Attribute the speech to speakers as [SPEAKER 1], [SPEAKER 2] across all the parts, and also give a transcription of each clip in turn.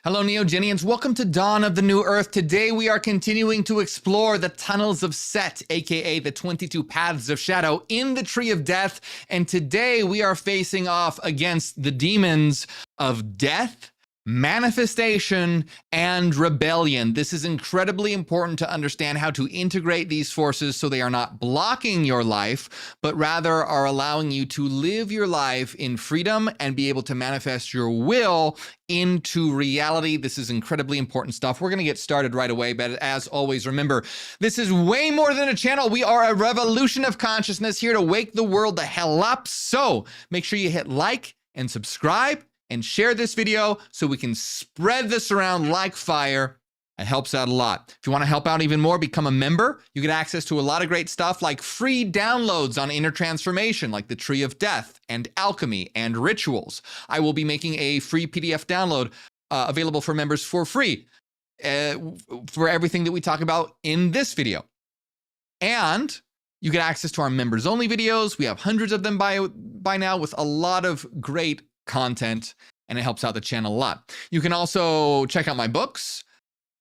[SPEAKER 1] Hello, Neogenians. Welcome to Dawn of the New Earth. Today, we are continuing to explore the Tunnels of Set, aka the 22 Paths of Shadow in the Tree of Death. And today, we are facing off against the demons of death, manifestation, and rebellion. This is incredibly important to understand how to integrate these forces so they are not blocking your life, but rather are allowing you to live your life in freedom and be able to manifest your will into reality. This is incredibly important stuff. We're going to get started right away, but as always, remember, this is way more than a channel. We are a revolution of consciousness here to wake the world the hell up. So make sure you hit like and subscribe and share this video so we can spread this around like fire. It helps out a lot. If you want to help out even more, become a member. You get access to a lot of great stuff like free downloads on inner transformation, like the Tree of Death and alchemy and rituals. I will be making a free PDF download available for members for free for everything that we talk about in this video. And you get access to our members only videos. We have hundreds of them by now with a lot of great content, and it helps out the channel a lot. You can also check out my books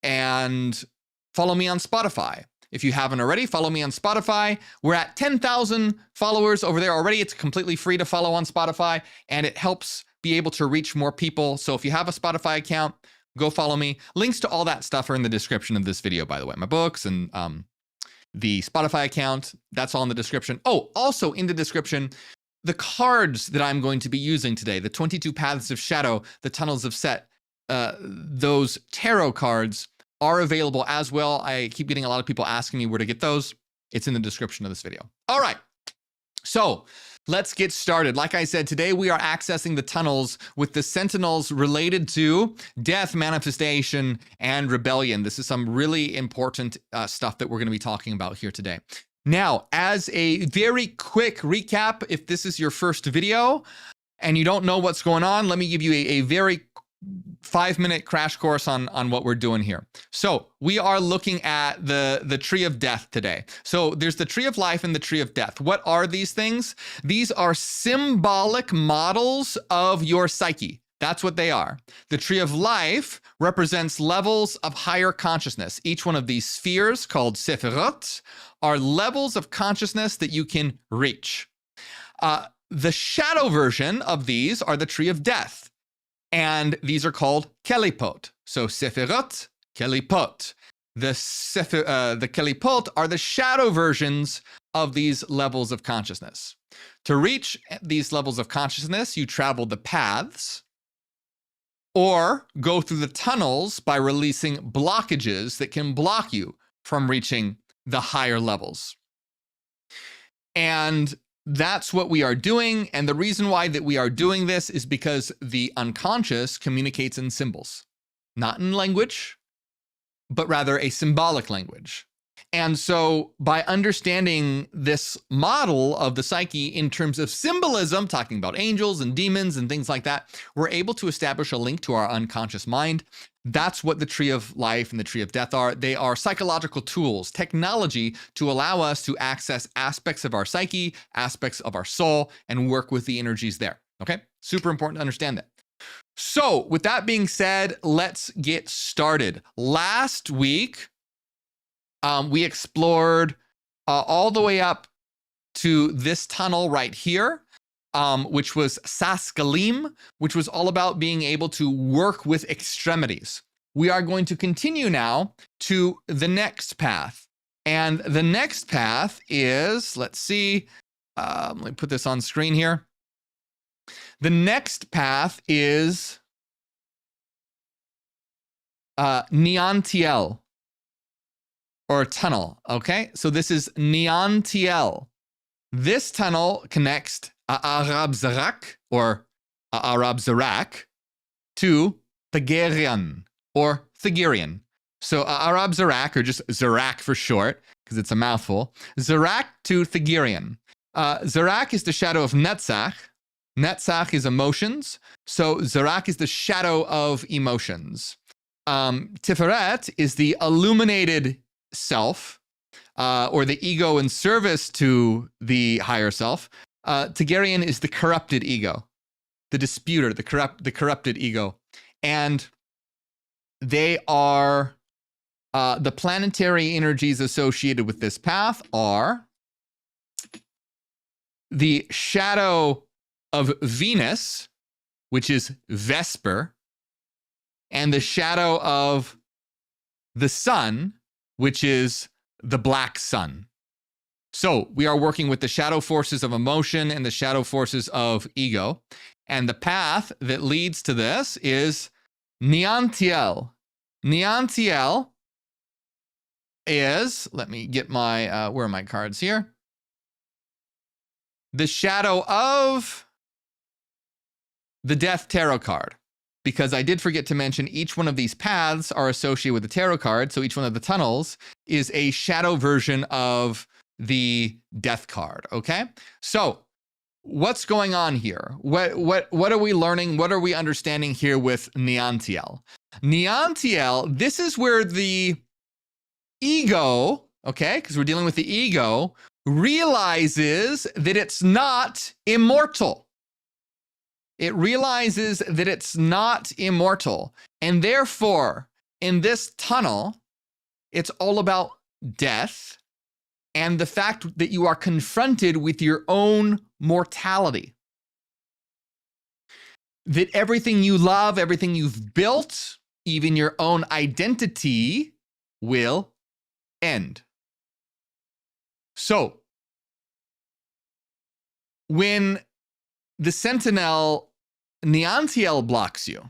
[SPEAKER 1] and follow me on Spotify. If you haven't already, follow me on Spotify. We're at 10,000 followers over there already. It's completely free to follow on Spotify, and it helps be able to reach more people. So if you have a Spotify account, go follow me. Links to all that stuff are in the description of this video, by the way. My books and the Spotify account, that's all in the description. Oh, also in the description, the cards that I'm going to be using today, the 22 Paths of Shadow, the Tunnels of Set, those tarot cards are available as well. I keep getting a lot of people asking me where to get those. It's in the description of this video. All right, so let's get started. Like I said, today we are accessing the tunnels with the Sentinels related to death, manifestation, and rebellion. This is some really important stuff that we're going to be talking about here today. Now, as a very quick recap, if this is your first video and you don't know what's going on, let me give you a very 5-minute crash course on what we're doing here. So we are looking at the Tree of Death today. So there's the Tree of Life and the Tree of Death. What are these things? These are symbolic models of your psyche. That's what they are. The Tree of Life represents levels of higher consciousness. Each one of these spheres, called Sephirot, are levels of consciousness that you can reach. The shadow version of these are the Tree of Death, and these are called Qlippoth. So Sephirot, Qlippoth. The Qlippoth are the shadow versions of these levels of consciousness. To reach these levels of consciousness, you travel the paths, or go through the tunnels by releasing blockages that can block you from reaching the higher levels. And that's what we are doing. And the reason why that we are doing this is because the unconscious communicates in symbols, not in language, but rather a symbolic language. And so by understanding this model of the psyche in terms of symbolism, talking about angels and demons and things like that, we're able to establish a link to our unconscious mind. That's what the Tree of Life and the Tree of Death are. They are psychological tools, technology to allow us to access aspects of our psyche, aspects of our soul, and work with the energies there. Okay? Super important to understand that. So with that being said, let's get started. Last week, we explored all the way up to this tunnel right here, which was Saskalim, which was all about being able to work with extremities. We are going to continue now to the next path. And the next path is, let's see, let me put this on screen here. The next path is Neantiel. Or a tunnel, okay? So this is Neantiel. This tunnel connects Arab Zarak, or Arab Zarak, to Thagirian, or Thagirian. So Arab Zarak, or just Zarak for short, because it's a mouthful. Zarak to Thagirian. Zarak is the shadow of Netzach. Netzach is emotions. So Zarak is the shadow of emotions. Tiferet is the illuminated self, or the ego in service to the higher self. Thagirian is the corrupted ego, the disputer, the corrupted ego. And they are the planetary energies associated with this path are the shadow of Venus, which is Vesper, and the shadow of the sun, which is the black sun. So we are working with the shadow forces of emotion and the shadow forces of ego. And the path that leads to this is Neantiel. Neantiel is, let me get my, where are my cards here? The shadow of the Death Tarot card. Because I did forget to mention each one of these paths are associated with the tarot card. So each one of the tunnels is a shadow version of the Death card. Okay. So what's going on here? What are we learning? What are we understanding here with Neantiel? Neantiel, this is where the ego, okay, because we're dealing with the ego, realizes that it's not immortal. It realizes that it's not immortal. And therefore, in this tunnel, it's all about death and the fact that you are confronted with your own mortality. That everything you love, everything you've built, even your own identity, will end. So, when the Sentinel Neantiel blocks you,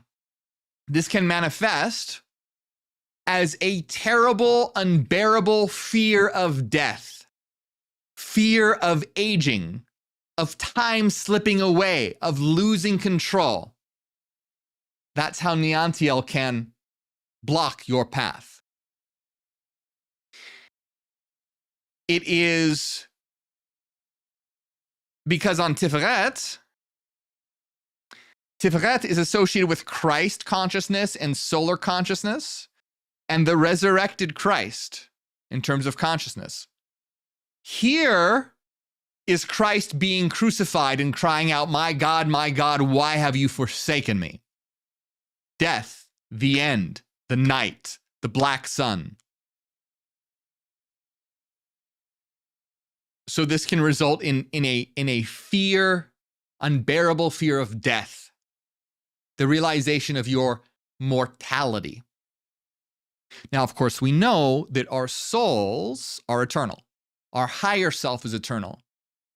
[SPEAKER 1] this can manifest as a terrible, unbearable fear of death, fear of aging, of time slipping away, of losing control. That's how Neantiel can block your path. It is because on Tiferet is associated with Christ consciousness and solar consciousness and the resurrected Christ in terms of consciousness. Here is Christ being crucified and crying out, my God, why have you forsaken me? Death, the end, the night, the black sun. So this can result in a fear, unbearable fear of death, the realization of your mortality. Now, of course, we know that our souls are eternal. Our higher self is eternal.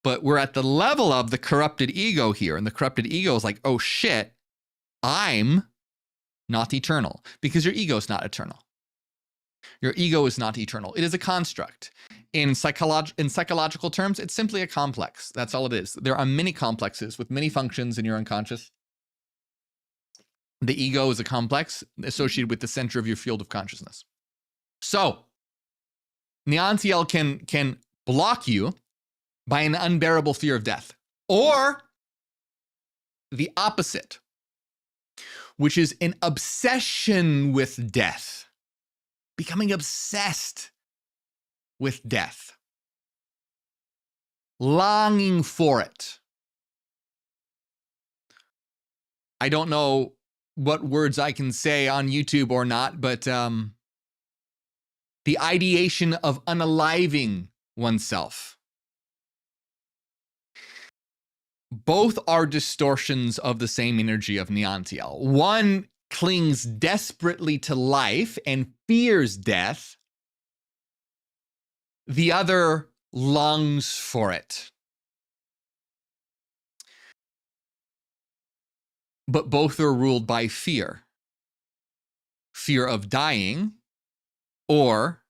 [SPEAKER 1] But we're at the level of the corrupted ego here. And the corrupted ego is like, oh shit, I'm not eternal. Because your ego is not eternal. Your ego is not eternal. It is a construct. In psychological terms, it's simply a complex. That's all it is. There are many complexes with many functions in your unconscious. The ego is a complex associated with the center of your field of consciousness. So, Neantiel can block you by an unbearable fear of death. Or the opposite, which is an obsession with death. Becoming obsessed with death. Longing for it. I don't know what words I can say on YouTube or not, but the ideation of unaliving oneself. Both are distortions of the same energy of Neantiel. One clings desperately to life and fears death. The other longs for it. But both are ruled by fear. Fear of dying or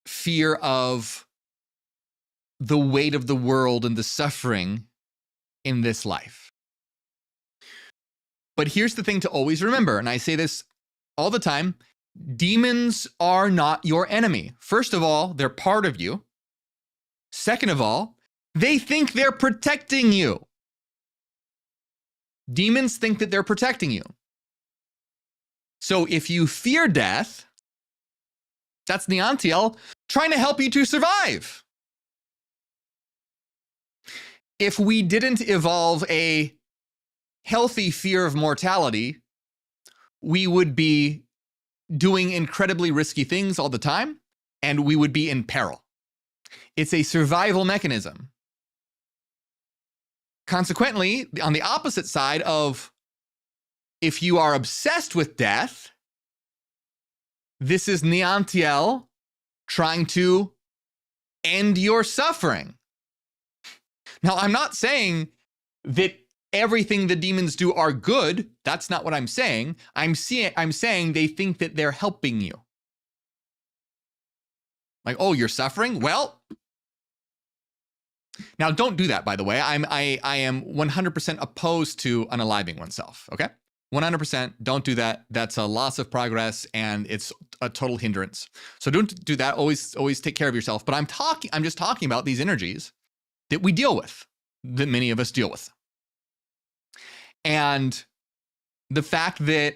[SPEAKER 1] fear of the weight of the world and the suffering in this life. But here's the thing to always remember, and I say this all the time, demons are not your enemy. First of all, they're part of you. Second of all, they think they're protecting you. Demons think that they're protecting you. So if you fear death, that's Neantiel trying to help you to survive. If we didn't evolve a healthy fear of mortality, we would be doing incredibly risky things all the time, and we would be in peril. It's a survival mechanism. Consequently, on the opposite side of if you are obsessed with death, this is Neantiel trying to end your suffering. Now, I'm not saying that everything the demons do are good. That's not what I'm saying. I'm saying they think that they're helping you. Like, oh, you're suffering? Well, now don't do that, by the way. I am 100% opposed to unaliving oneself, okay? 100%, don't do that. That's a loss of progress and it's a total hindrance. So don't do that. Always take care of yourself. But I'm just talking about these energies that we deal with, that many of us deal with. And the fact that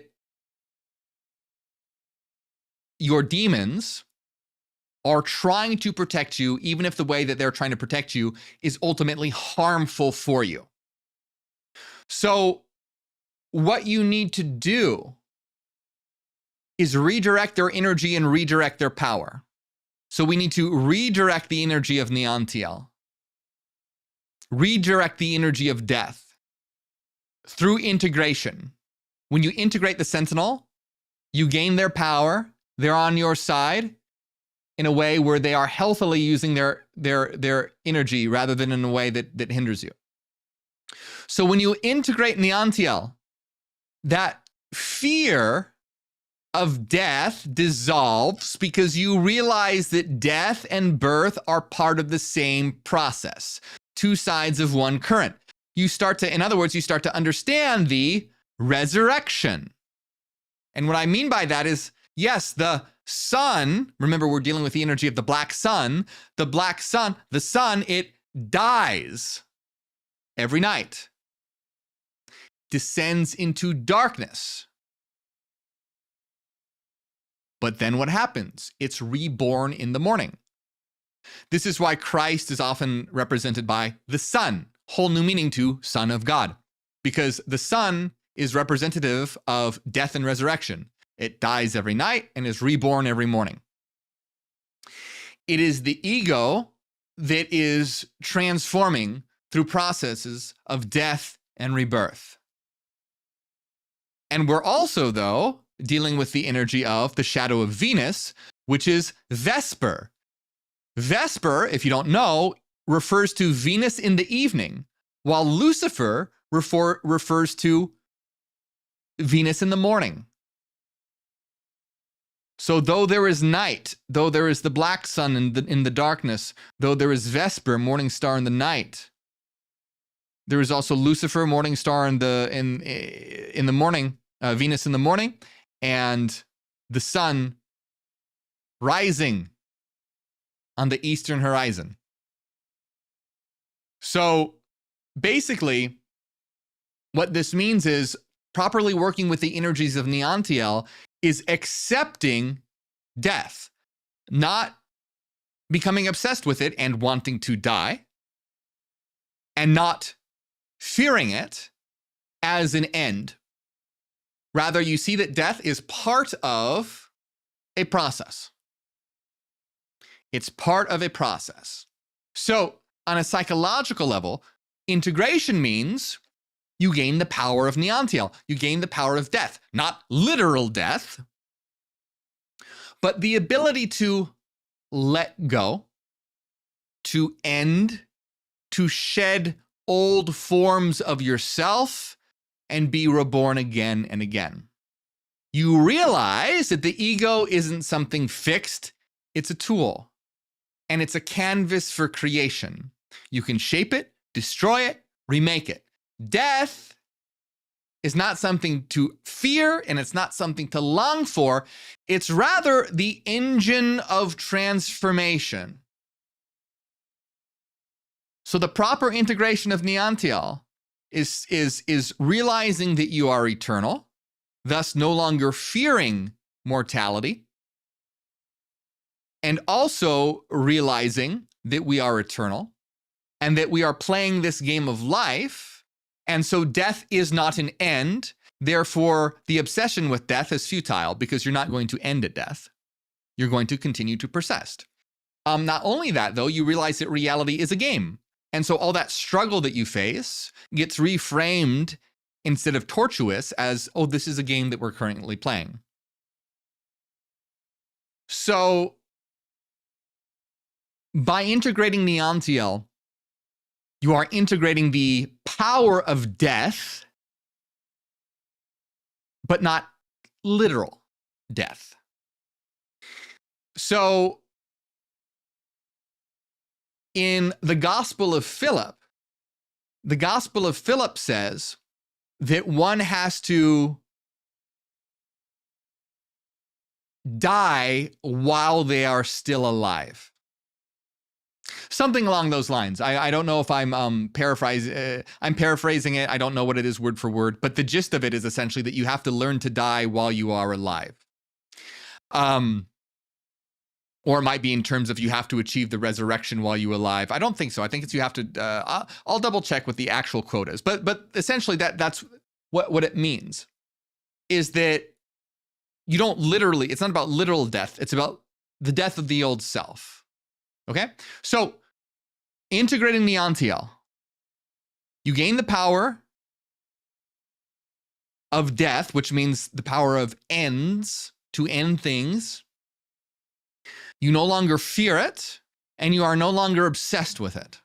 [SPEAKER 1] your demons are trying to protect you, even if the way that they're trying to protect you is ultimately harmful for you. So what you need to do is redirect their energy and redirect their power. So we need to redirect the energy of Neantiel, redirect the energy of death through integration. When you integrate the Sentinel, you gain their power. They're on your side in a way where they are healthily using their energy rather than in a way that hinders you. So when you integrate Neantiel, that fear of death dissolves because you realize that death and birth are part of the same process, two sides of one current. In other words, you start to understand the resurrection. And what I mean by that is, yes, the sun, remember we're dealing with the energy of the black sun, the sun, it dies every night, descends into darkness. But then what happens? It's reborn in the morning. This is why Christ is often represented by the sun, whole new meaning to Son of God, because the sun is representative of death and resurrection. It dies every night and is reborn every morning. It is the ego that is transforming through processes of death and rebirth. And we're also, though, dealing with the energy of the shadow of Venus, which is Vesper. Vesper, if you don't know, refers to Venus in the evening, while Lucifer refers to Venus in the morning. So though there is night, though there is the black sun in the darkness, though there is Vesper, morning star in the night, there is also Lucifer, morning star in the morning, Venus in the morning, and the sun rising on the eastern horizon. So basically, what this means is properly working with the energies of Neantiel is accepting death, not becoming obsessed with it and wanting to die, and not fearing it as an end. Rather, you see that death is part of a process. It's part of a process. So, on a psychological level, integration means you gain the power of Neantiel. You gain the power of death. Not literal death, but the ability to let go, to end, to shed old forms of yourself and be reborn again and again. You realize that the ego isn't something fixed. It's a tool, and it's a canvas for creation. You can shape it, destroy it, remake it. Death is not something to fear, and it's not something to long for. It's rather the engine of transformation. So the proper integration of Neantiel is realizing that you are eternal, thus no longer fearing mortality, and also realizing that we are eternal and that we are playing this game of life. And so death is not an end. Therefore, the obsession with death is futile because you're not going to end at death. You're going to continue to persist. Not only that, though, you realize that reality is a game. And so all that struggle that you face gets reframed instead of tortuous as, oh, this is a game that we're currently playing. So by integrating Neantiel, you are integrating the power of death, but not literal death. So in the Gospel of Philip says that one has to die while they are still alive. Something along those lines. I don't know if I'm paraphrasing it. I don't know what it is word for word, but the gist of it is essentially that you have to learn to die while you are alive. Or it might be in terms of you have to achieve the resurrection while you're alive. I don't think so. I think it's you have to, I'll double check what the actual quote is. But essentially that's what it means, is that you don't literally, it's not about literal death. It's about the death of the old self. Okay? So integrating Neantiel, you gain the power of death, which means the power of ends, to end things. You no longer fear it, and you are no longer obsessed with it.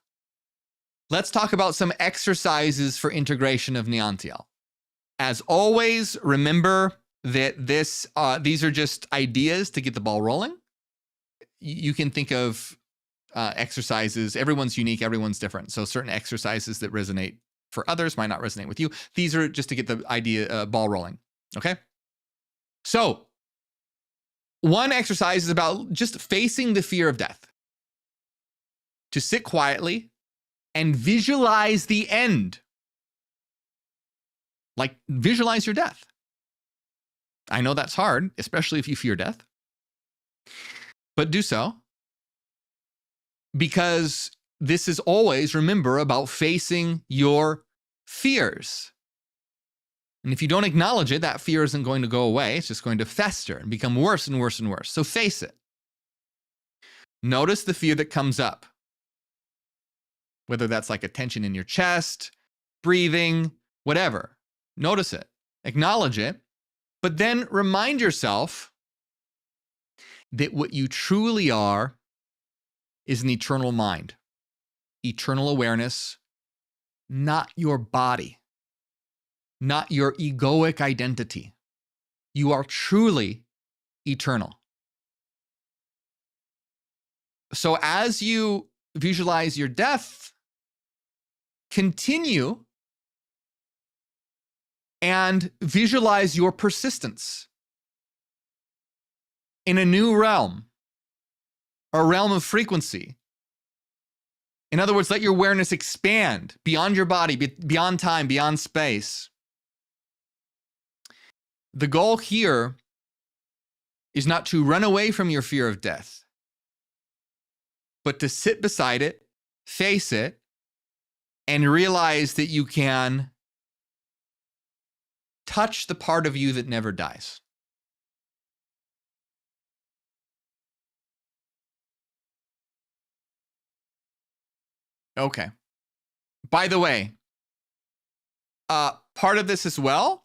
[SPEAKER 1] Let's talk about some exercises for integration of Neantiel. As always, remember that these are just ideas to get the ball rolling. You can think of exercises. Everyone's unique. Everyone's different. So certain exercises that resonate for others might not resonate with you. These are just to get the idea ball rolling. Okay? So one exercise is about just facing the fear of death. To sit quietly and visualize the end. Like, visualize your death. I know that's hard, especially if you fear death. But do so. Because this is always, remember, about facing your fears. And if you don't acknowledge it, that fear isn't going to go away. It's just going to fester and become worse and worse and worse. So face it. Notice the fear that comes up. Whether that's like a tension in your chest, breathing, whatever. Notice it. Acknowledge it. But then remind yourself that what you truly are is an eternal mind. Eternal awareness, not your body. Not your egoic identity. You are truly eternal. So as you visualize your death, continue and visualize your persistence in a new realm, a realm of frequency. In other words, let your awareness expand beyond your body, beyond time, beyond space. The goal here is not to run away from your fear of death, but to sit beside it, face it, and realize that you can touch the part of you that never dies. Okay. By the way, part of this as well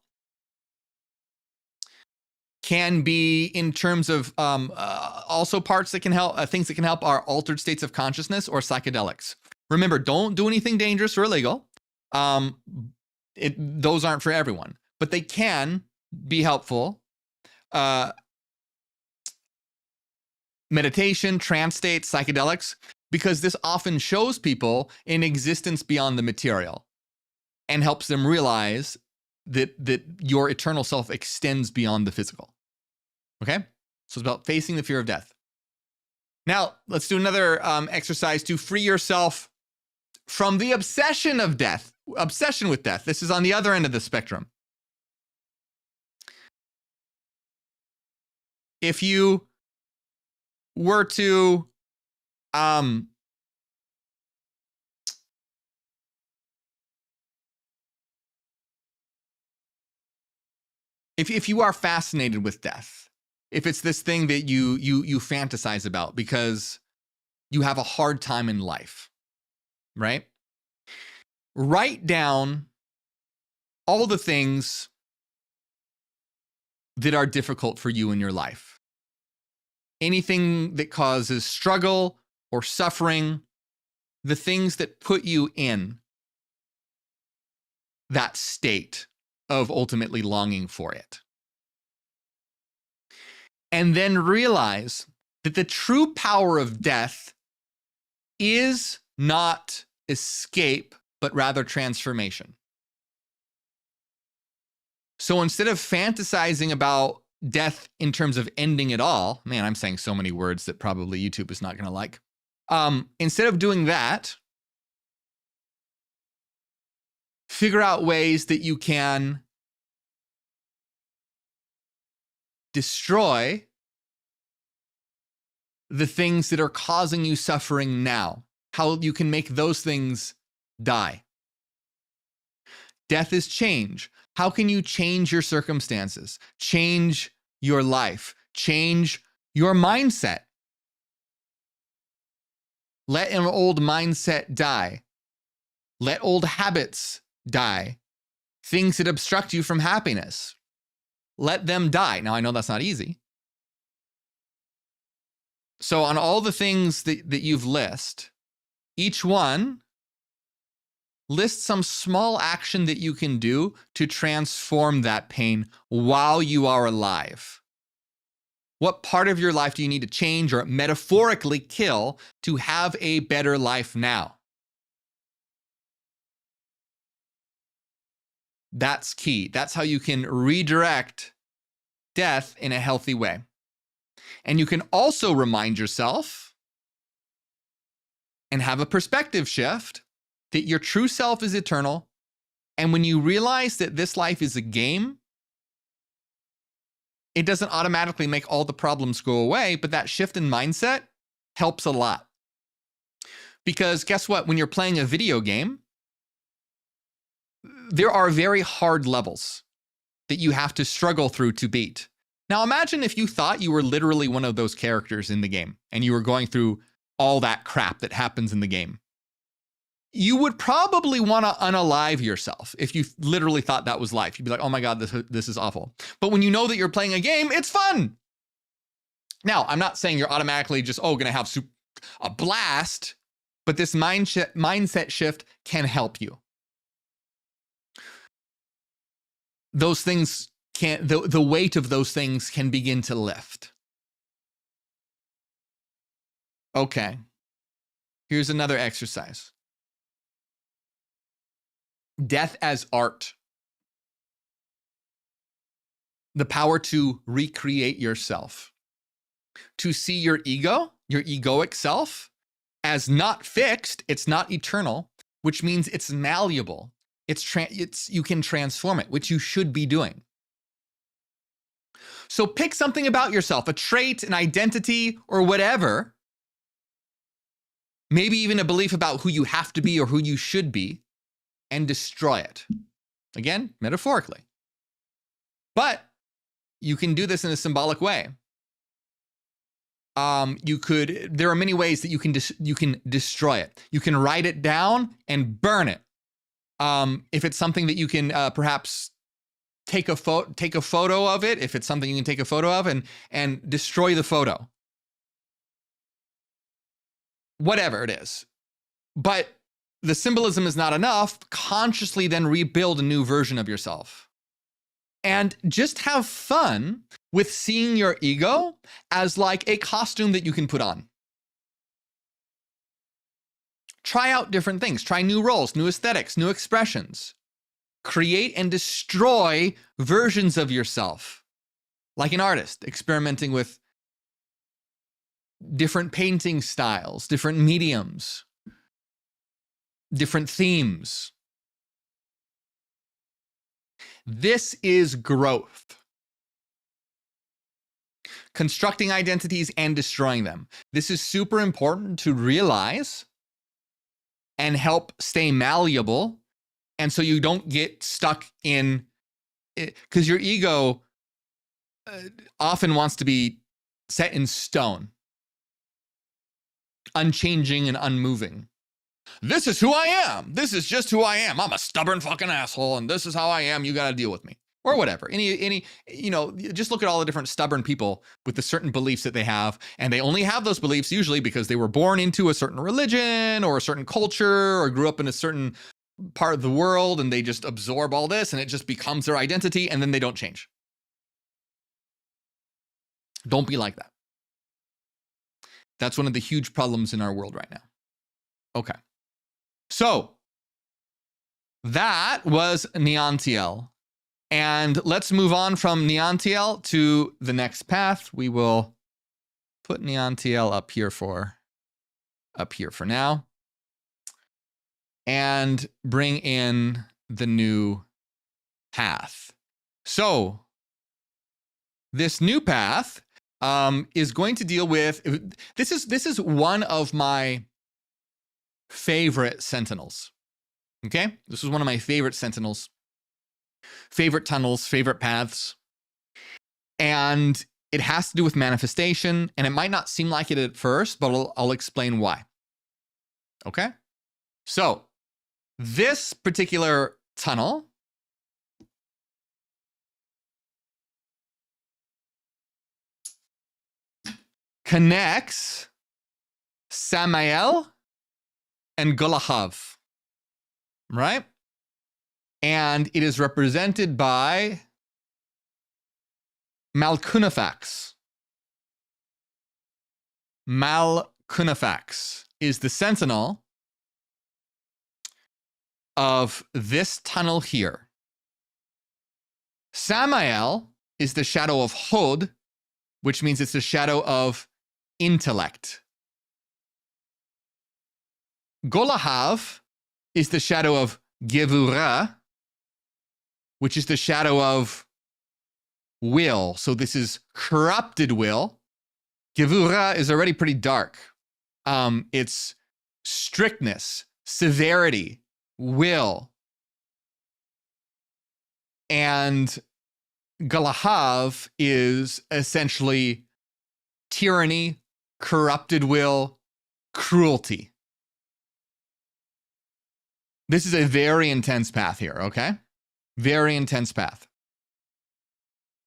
[SPEAKER 1] can be in terms of also parts that can help, things that can help are altered states of consciousness or psychedelics. Remember, don't do anything dangerous or illegal. Those aren't for everyone, but they can be helpful. Meditation, trance states, psychedelics, because this often shows people an existence beyond the material and helps them realize that your eternal self extends beyond the physical. Okay? So it's about facing the fear of death. Now, let's do another exercise to free yourself from the obsession of death, obsession with death. This is on the other end of the spectrum. If you were to if you are fascinated with death, if it's this thing that you fantasize about because you have a hard time in life, right? Write down all the things that are difficult for you in your life. Anything that causes struggle or suffering, the things that put you in that state of ultimately longing for it. And then realize that the true power of death is not escape, but rather transformation. So instead of fantasizing about death in terms of ending it all, man, I'm saying so many words that probably YouTube is not going to like. Instead of doing that, figure out ways that you can destroy the things that are causing you suffering now, how you can make those things die. Death is change. How can you change your circumstances, change your life, change your mindset? Let an old mindset die. Let old habits die. Things that obstruct you from happiness. Let them die. Now, I know that's not easy. So on all the things that you've listed, each one, list some small action that you can do to transform that pain while you are alive. What part of your life do you need to change or metaphorically kill to have a better life now? That's key. That's how you can redirect death in a healthy way. And you can also remind yourself and have a perspective shift that your true self is eternal. And when you realize that this life is a game, it doesn't automatically make all the problems go away, but that shift in mindset helps a lot. Because guess what? When you're playing a video game, there are very hard levels that you have to struggle through to beat. Now imagine if you thought you were literally one of those characters in the game and you were going through all that crap that happens in the game. You would probably want to unalive yourself if you literally thought that was life. You'd be like, oh my God, this is awful. But when you know that you're playing a game, it's fun. Now, I'm not saying you're automatically just, going to have a blast, but this mindset shift can help you. Those things the weight of those things can begin to lift. Okay, here's another exercise. Death as art. The power to recreate yourself. To see your ego, your egoic self, as not fixed, it's not eternal, which means it's malleable. You can transform it, which you should be doing. So pick something about yourself, a trait, an identity, or whatever. Maybe even a belief about who you have to be or who you should be, and destroy it. Again, metaphorically. But you can do this in a symbolic way. There are many ways that you can destroy it. You can write it down and burn it. If it's something that you can perhaps take a photo of it, if it's something you can take a photo of and destroy the photo. Whatever it is. But the symbolism is not enough. Consciously then rebuild a new version of yourself. And just have fun with seeing your ego as like a costume that you can put on. Try out different things. Try new roles, new aesthetics, new expressions. Create and destroy versions of yourself. Like an artist, experimenting with different painting styles, different mediums, different themes. This is growth. Constructing identities and destroying them. This is super important to realize and help stay malleable. And so you don't get stuck in it, because your ego often wants to be set in stone, unchanging and unmoving. This is who I am. This is just who I am. I'm a stubborn fucking asshole, and this is how I am. You got to deal with me, or whatever. Any, just look at all the different stubborn people with the certain beliefs that they have, and they only have those beliefs usually because they were born into a certain religion or a certain culture or grew up in a certain part of the world, and they just absorb all this, and it just becomes their identity, and then they don't change. Don't be like that. That's one of the huge problems in our world right now. Okay. So that was Neantiel. And let's move on from Neantiel to the next path. We will put Neantiel up here for now. And bring in the new path. So this new path is going to deal with, this is one of my favorite Sentinels. Okay? This is one of my favorite Sentinels, favorite tunnels, favorite paths. And it has to do with manifestation, and it might not seem like it at first, but I'll explain why. Okay? So, this particular tunnel connects Samael and Qlippoth, right? And it is represented by Malkunafax. Malkunafax is the sentinel of this tunnel here. Samael is the shadow of Hod, which means it's the shadow of intellect. Qlippoth is the shadow of Gevurah, which is the shadow of will. So this is corrupted will. Gevurah is already pretty dark. It's strictness, severity, will. And Qlippoth is essentially tyranny, corrupted will, cruelty. This is a very intense path here, okay? Very intense path.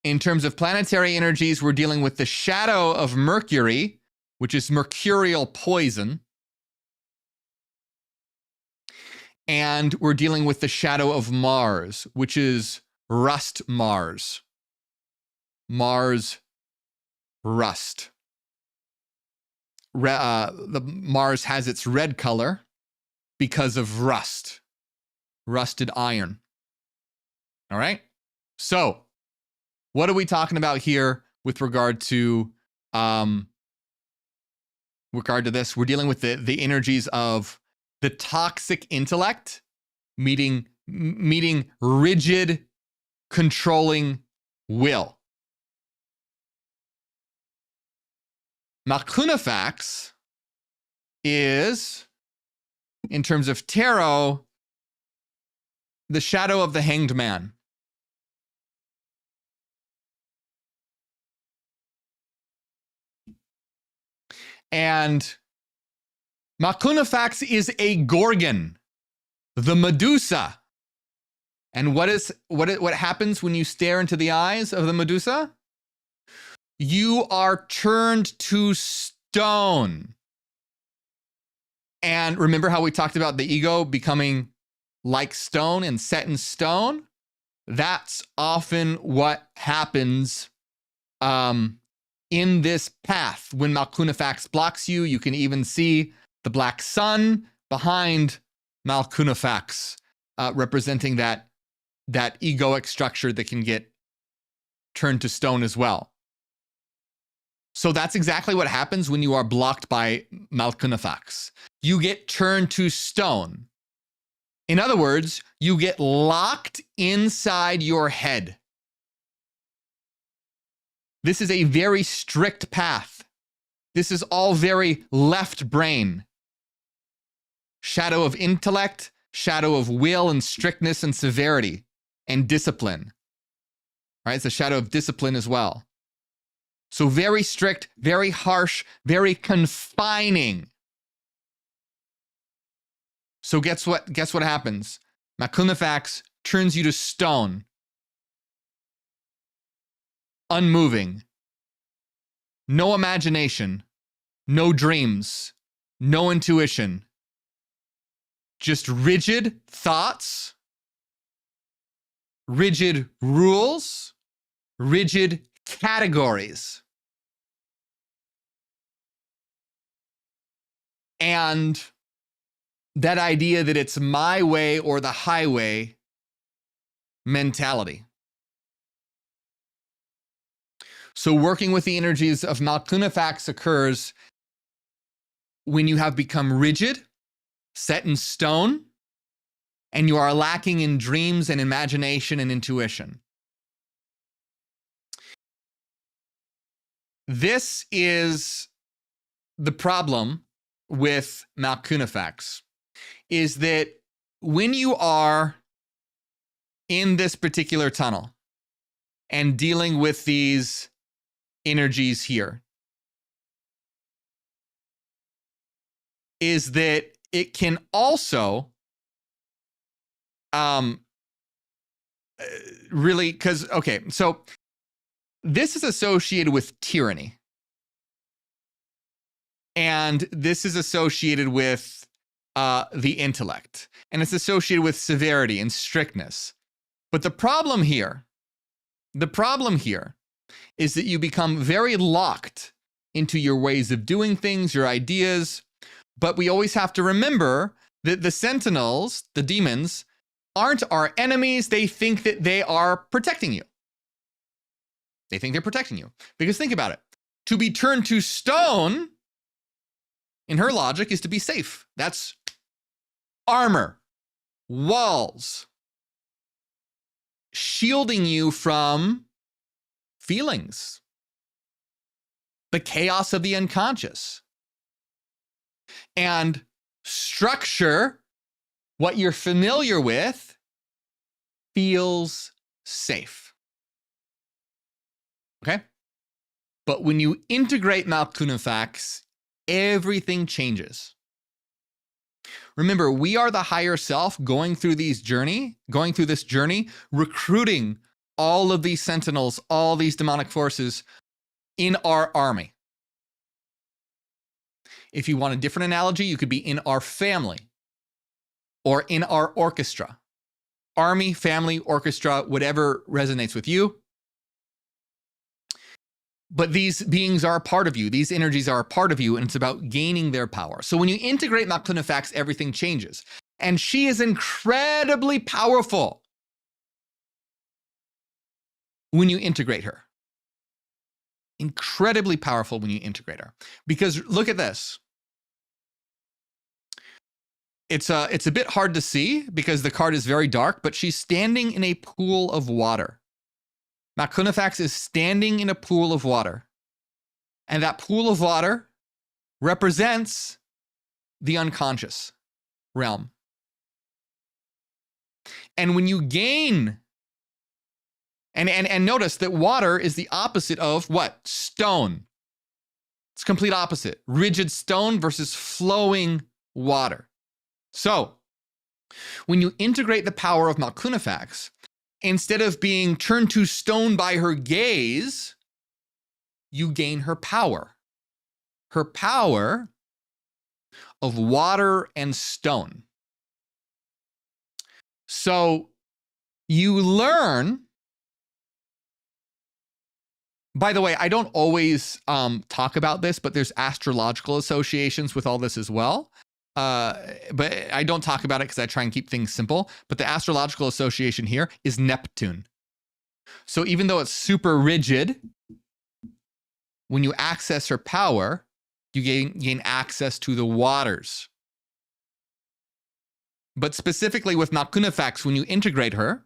[SPEAKER 1] In terms of planetary energies, we're dealing with the shadow of Mercury, which is mercurial poison. And we're dealing with the shadow of Mars, which is rust Mars. Mars rust. The Mars has its red color because of rust, rusted iron. All right. So what are we talking about here with regard to this? We're dealing with the energies of the toxic intellect meeting rigid, controlling will. Malkunafax is, in terms of tarot, the shadow of the hanged man. And Malkunafax is a Gorgon, the Medusa. And what happens when you stare into the eyes of the Medusa? You are turned to stone. And remember how we talked about the ego becoming like stone and set in stone? That's often what happens in this path. When Malkunafax blocks you, you can even see the black sun behind Malkunafax, representing that egoic structure that can get turned to stone as well. So that's exactly what happens when you are blocked by Malkunafax. You get turned to stone. In other words, you get locked inside your head. This is a very strict path. This is all very left brain. Shadow of intellect, shadow of will and strictness and severity and discipline. Right? It's a shadow of discipline as well. So very strict, very harsh, very confining. So guess what happens? Qlippoth turns you to stone. Unmoving. No imagination. No dreams. No intuition. Just rigid thoughts. Rigid rules. Rigid categories. And that idea that it's my way or the highway mentality. So working with the energies of Qlippoth occurs when you have become rigid, set in stone, and you are lacking in dreams and imagination and intuition. This is the problem with Qlippoth, is that when you are in this particular tunnel and dealing with these energies here, is that it can also really, because, okay, so this is associated with tyranny. And this is associated with the intellect. And it's associated with severity and strictness. But the problem here is that you become very locked into your ways of doing things, your ideas. But we always have to remember that the Sentinels, the demons, aren't our enemies. They think that they are protecting you. They think they're protecting you. Because think about it. To be turned to stone, in her logic, is to be safe. That's armor, walls, shielding you from feelings, the chaos of the unconscious, and structure, what you're familiar with, feels safe. Okay? But when you integrate Qlippoth, everything changes. Remember, we are the higher self going through this journey, recruiting all of these sentinels, all these demonic forces in our army. If you want a different analogy, you could be in our family or in our orchestra. Army, family, orchestra, whatever resonates with you. But these beings are a part of you. These energies are a part of you, and it's about gaining their power. So when you integrate Qlippoth, everything changes. And she is incredibly powerful when you integrate her. Incredibly powerful when you integrate her. Because look at this. It's a bit hard to see because the card is very dark, but she's standing in a pool of water. Qlippoth is standing in a pool of water. And that pool of water represents the unconscious realm. And when you gain, and notice that water is the opposite of what? Stone. It's complete opposite. Rigid stone versus flowing water. So, when you integrate the power of Qlippoth, instead of being turned to stone by her gaze, you gain her power. Her power of water and stone. So you learn, by the way, I don't always talk about this, but there's astrological associations with all this as well. But I don't talk about it because I try and keep things simple. But the astrological association here is Neptune. So even though it's super rigid, when you access her power, you gain access to the waters. But specifically with Qlippoth, when you integrate her,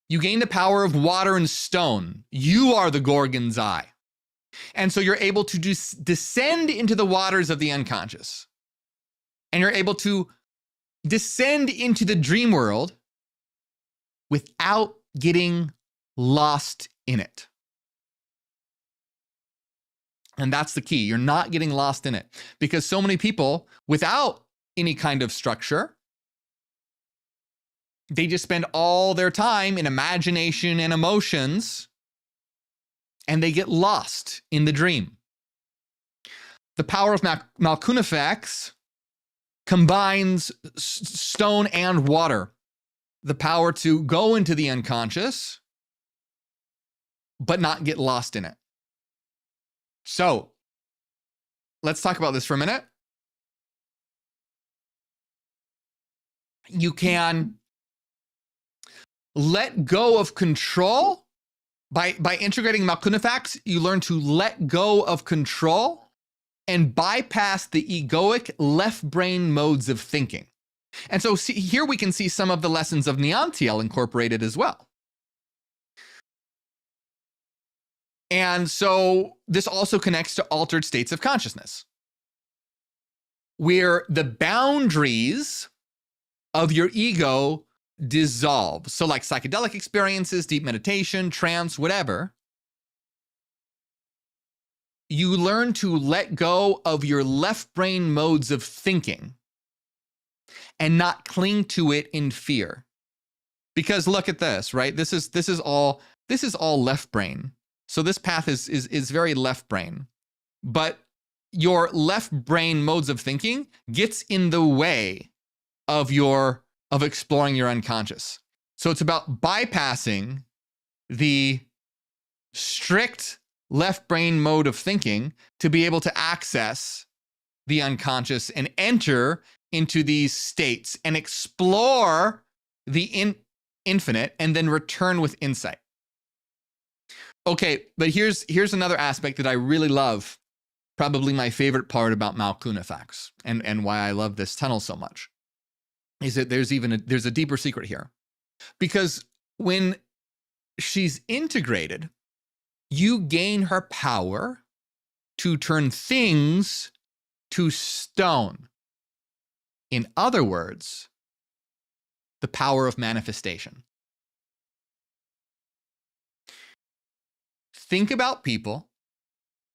[SPEAKER 1] you gain the power of water and stone. You are the Gorgon's eye. And so you're able to descend into the waters of the unconscious. And you're able to descend into the dream world without getting lost in it. And that's the key. You're not getting lost in it, because so many people without any kind of structure, they just spend all their time in imagination and emotions, and they get lost in the dream. The power of MorgueOfficial combines stone and water, the power to go into the unconscious, but not get lost in it. So let's talk about this for a minute. You can let go of control by integrating MorgueOfficial. You learn to let go of control and bypass the egoic left brain modes of thinking. And so here we can see some of the lessons of Neantiel incorporated as well. And so this also connects to altered states of consciousness, where the boundaries of your ego dissolve. So like psychedelic experiences, deep meditation, trance, whatever, you learn to let go of your left brain modes of thinking and not cling to it in fear. Because look at this, right? This is all left brain. So this path is very left brain. But your left brain modes of thinking gets in the way of exploring your unconscious. So it's about bypassing the strict left brain mode of thinking to be able to access the unconscious and enter into these states and explore the infinite and then return with insight. Okay, but here's another aspect that I really love, probably my favorite part about MorgueOfficial and why I love this tunnel so much, is that there's a deeper secret here. Because when she's integrated, you gain her power to turn things to stone. In other words, the power of manifestation. Think about people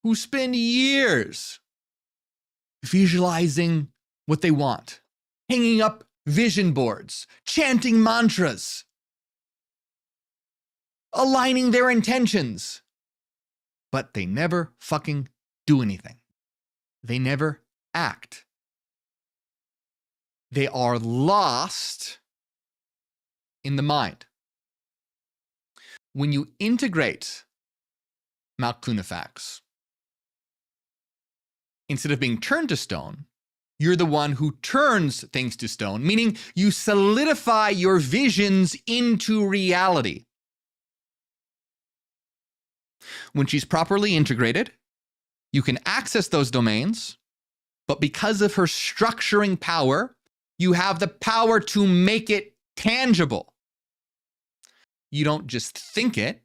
[SPEAKER 1] who spend years visualizing what they want, hanging up vision boards, chanting mantras, aligning their intentions, but they never fucking do anything. They never act. They are lost in the mind. When you integrate MorgueOfficial, instead of being turned to stone, you're the one who turns things to stone, meaning you solidify your visions into reality. When she's properly integrated, you can access those domains, but because of her structuring power, you have the power to make it tangible. You don't just think it,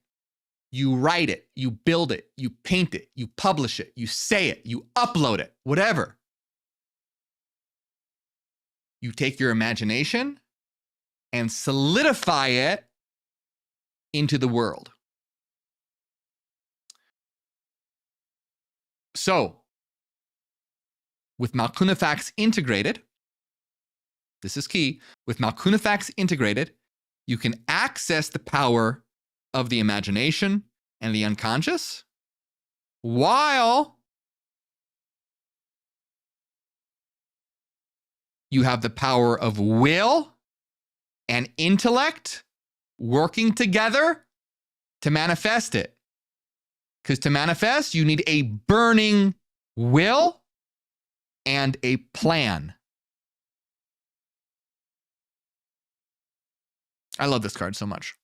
[SPEAKER 1] you write it, you build it, you paint it, you publish it, you say it, you upload it, whatever. You take your imagination and solidify it into the world. So, with MorgueOfficial integrated, this is key, with MorgueOfficial integrated, you can access the power of the imagination and the unconscious while you have the power of will and intellect working together to manifest it. Because to manifest, you need a burning will and a plan. I love this card so much.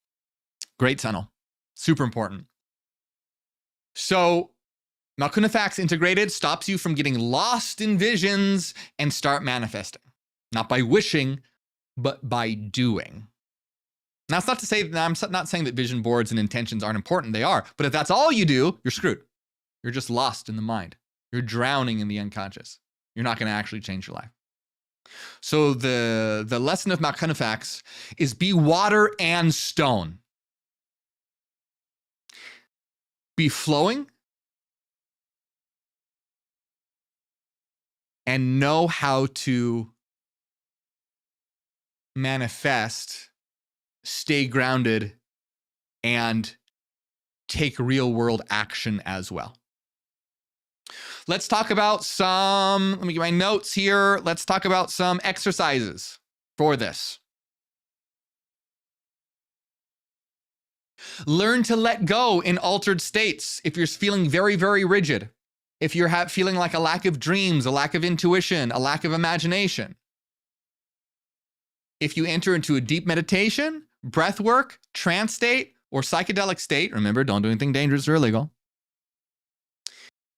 [SPEAKER 1] Great tunnel. Super important. So, MorgueOfficial integrated stops you from getting lost in visions and start manifesting. Not by wishing, but by doing. Now, it's not to say that I'm not saying that vision boards and intentions aren't important. They are. But if that's all you do, you're screwed. You're just lost in the mind. You're drowning in the unconscious. You're not going to actually change your life. So the lesson of MorgueOfficial is be water and stone. Be flowing and know how to manifest, stay grounded, and take real world action as well. Let's talk about let me get my notes here. Let's talk about some exercises for this. Learn to let go in altered states. If you're feeling very, very rigid, if you're feeling like a lack of dreams, a lack of intuition, a lack of imagination. If you enter into a deep meditation, breath work, trance state, or psychedelic state, remember, don't do anything dangerous or illegal.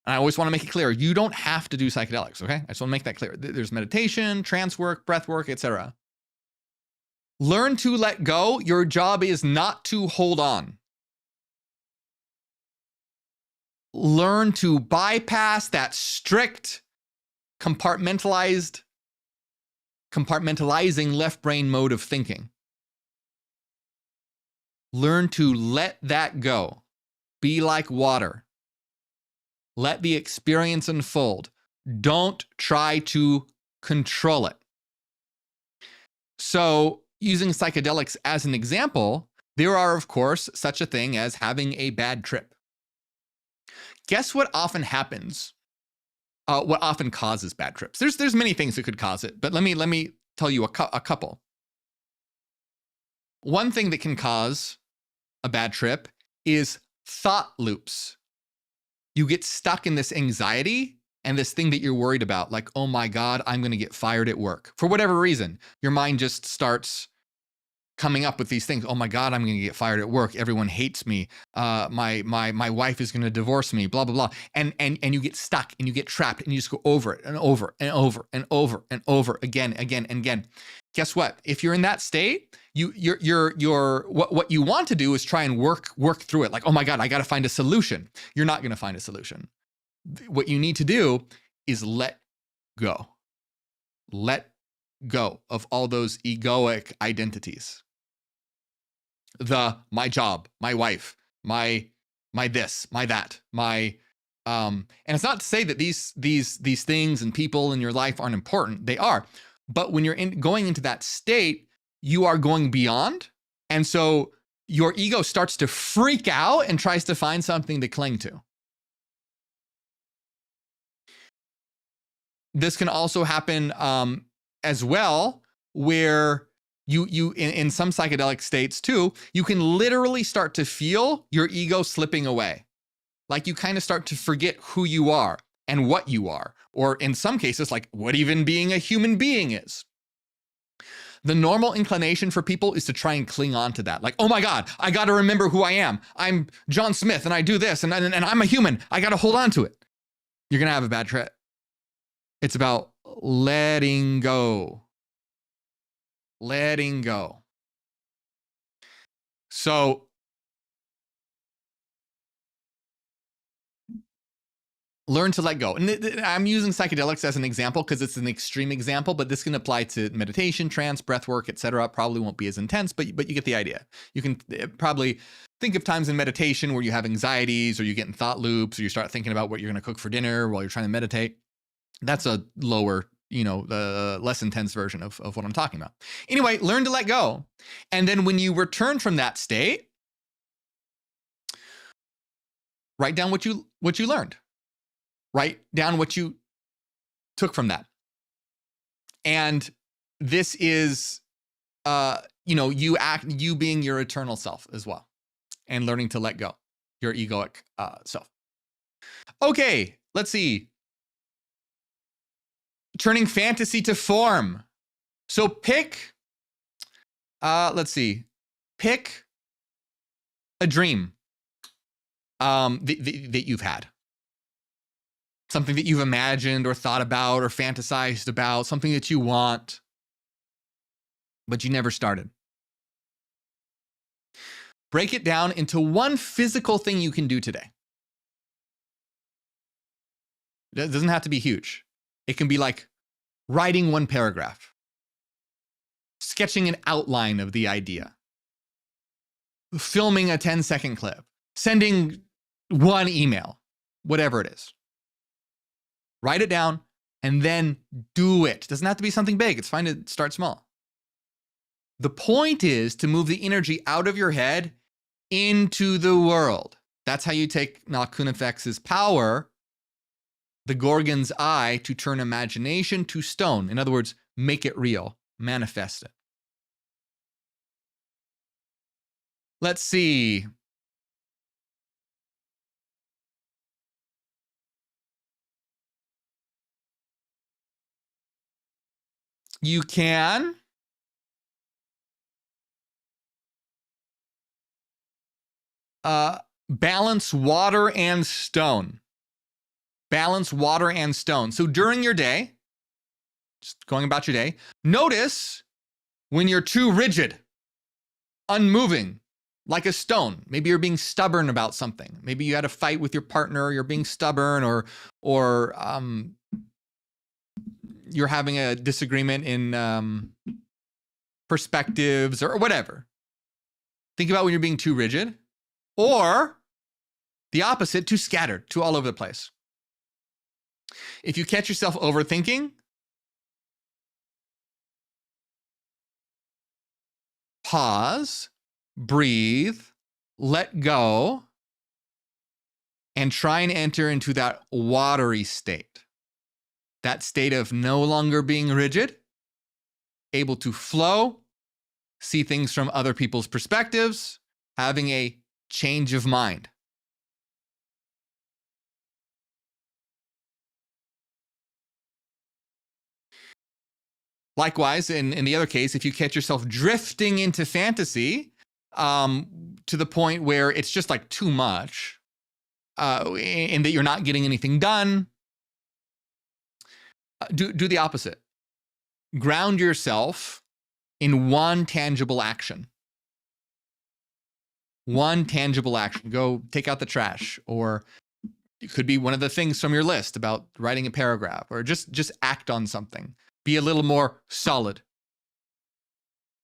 [SPEAKER 1] And I always want to make it clear, you don't have to do psychedelics, okay? I just want to make that clear. There's meditation, trance work, breath work, etc. Learn to let go. Your job is not to hold on. Learn to bypass that strict, compartmentalizing left brain mode of thinking. Learn to let that go. Be like water. Let the experience unfold. Don't try to control it. So, using psychedelics as an example, there are, of course, such a thing as having a bad trip. Guess what often happens? What often causes bad trips? There's many things that could cause it, but let me tell you a couple. One thing that can cause a bad trip is thought loops. You get stuck in this anxiety and this thing that you're worried about, like, oh my God, I'm going to get fired at work. For whatever reason, your mind just starts coming up with these things. Oh my God, I'm going to get fired at work. Everyone hates me. My wife is going to divorce me, blah, blah, blah. And you get stuck and you get trapped and you just go over it and over and over and over and over again. Guess what? If you're in that state, what you want to do is try and work through it. Like, oh my God, I got to find a solution. You're not going to find a solution. What you need to do is let go. Let go of all those egoic identities. My job, my wife, my this, my that, and it's not to say that these things and people in your life aren't important. They are. But when you're going into that state, you are going beyond. And so your ego starts to freak out and tries to find something to cling to. This can also happen as well, where you in some psychedelic states too, you can literally start to feel your ego slipping away. Like you kind of start to forget who you are and what you are, or in some cases, like what even being a human being is. The normal inclination for people is to try and cling on to that. Like, oh my God, I got to remember who I am. I'm John Smith and I do this and I'm a human. I got to hold on to it. You're going to have a bad trip. It's about letting go. Letting go. So learn to let go. And I'm using psychedelics as an example because it's an extreme example, but this can apply to meditation, trance, breath work, etc. Probably won't be as intense, but you get the idea. You can probably think of times in meditation where you have anxieties or you get in thought loops or you start thinking about what you're going to cook for dinner while you're trying to meditate. That's a lower, less intense version of what I'm talking about. Anyway, learn to let go. And then when you return from that state, write down what you learned. Write down what you took from that. And this is, you being your eternal self as well, and learning to let go your egoic self. Okay, let's see. Turning fantasy to form. So pick a dream that you've had. Something that you've imagined or thought about or fantasized about, something that you want, but you never started. Break it down into one physical thing you can do today. It doesn't have to be huge. It can be like writing one paragraph, sketching an outline of the idea, filming a 10-second clip, sending one email, whatever it is. Write it down, and then do it. Doesn't have to be something big. It's fine to start small. The point is to move the energy out of your head into the world. That's how you take Malkunifex's power, the Gorgon's eye, to turn imagination to stone. In other words, make it real, manifest it. Let's see. You can balance water and stone. Balance water and stone. So during your day, just going about your day, notice when you're too rigid, unmoving, like a stone. Maybe you're being stubborn about something. Maybe you had a fight with your partner, you're being stubborn, or you're having a disagreement in perspectives or whatever. Think about when you're being too rigid, or the opposite, too scattered, too all over the place. If you catch yourself overthinking, pause, breathe, let go, and try and enter into that watery state. That state of no longer being rigid, able to flow, see things from other people's perspectives, having a change of mind. Likewise, in the other case, if you catch yourself drifting into fantasy to the point where it's just like too much and that you're not getting anything done, do the opposite. Ground yourself in one tangible action. One tangible action. Go take out the trash, or it could be one of the things from your list about writing a paragraph, or just act on something. Be a little more solid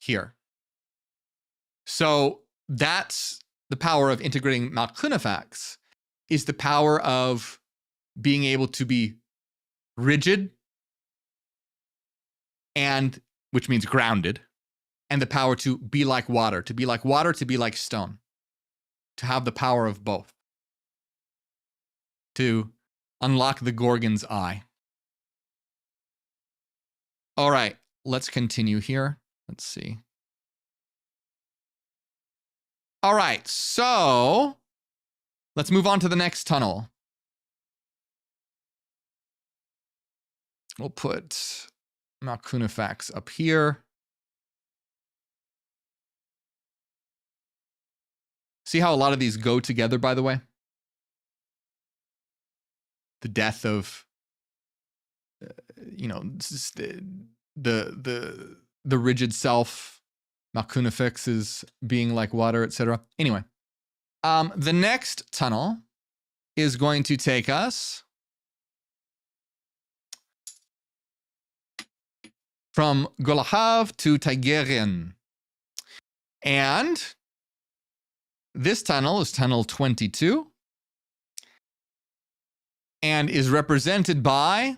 [SPEAKER 1] here. So that's the power of integrating Malkunifex, is the power of being able to be rigid, and which means grounded, and the power to be like water, to be like stone, to have the power of both, to unlock the Gorgon's eye. All right, let's continue here. Let's see. All right, so let's move on to the next tunnel. We'll put Malkunifex up here. See how a lot of these go together, by the way? The death of the rigid self, Malkunifex is being like water, etc. Anyway, the next tunnel is going to take us from Qlippoth to Tigerian. And this tunnel is tunnel 22 and is represented by